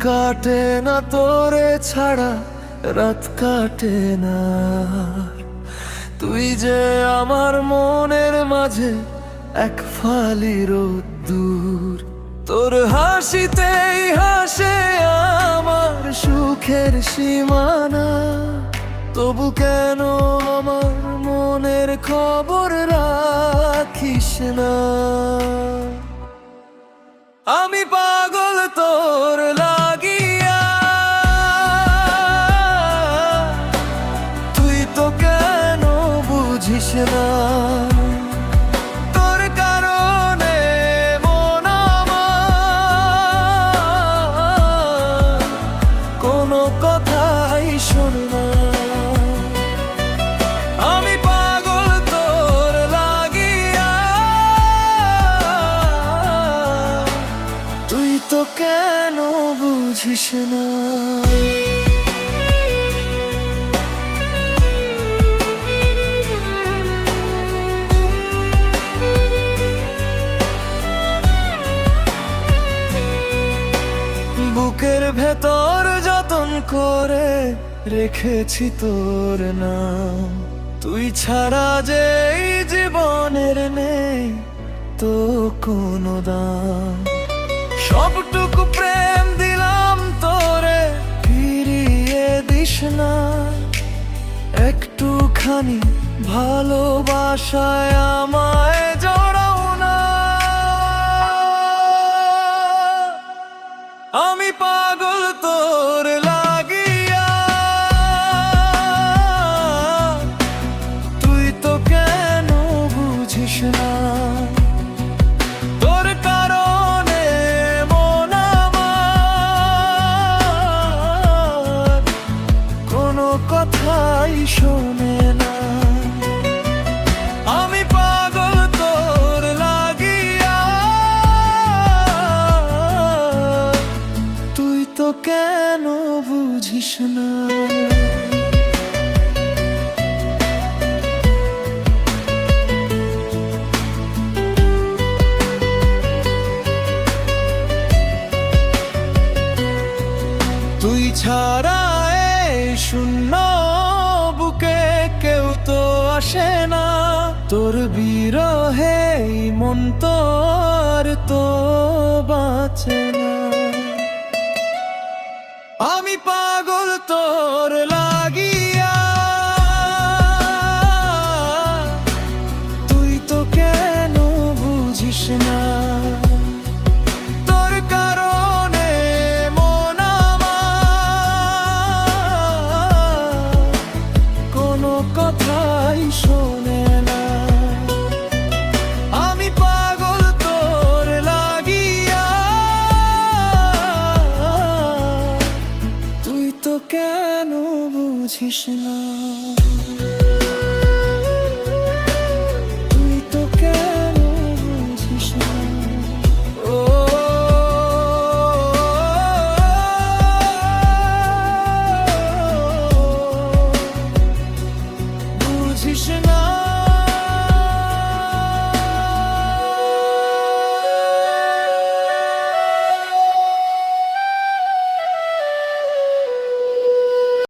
কাটে না তোরে ছাড়া, রাত কাটে না। তুই যে আমার মনের মাঝে এক ফালি রোদ্দুর। তোর হাসিতেই হাসে আমার সুখের সীমানা। তবু কেন আমার মনের খবর রাখিস না? আমি পাগল তোর লাগিয়া, তুই তো কেন বুঝিস না? তোর কারণে মন আমার কোনো কথাই শোনে না। আমি পাগল তোর লাগিয়া, তুই তো কেন বুঝিস না? বুকের ভেতর যতন করে রেখেছি তোর নাম। তুই ছাড়া যে এই জীবনের নেই তো কোনো দাম। সবটুকু প্রেম দিলাম তোরে, ফিরিয়ে দিস না। একটুখানি ভালোবাসায় আমায় জড়াও না। আমি পাগল তোর লাগিয়া, তুই তো কেন বুঝিস না? তোর কারণে মন আমার কোনো কথাই শোনে না। আমি পাগল তোর লাগিয়া, তুই তো কেন বুঝিস না? তুই ছাড়া এই শূন্য বুকে কেউ তো আসে না। তোর বিরহে মন তোর তো বাঁচে না। আমি পাগল তোর লাগিয়া, তুই তো কেন বুঝিস না? তোর কারণে মন আমার কোনো কথাই শোনে না। আমি পাগল তোর লাগিয়া, তুই তো কেন বুঝিস না?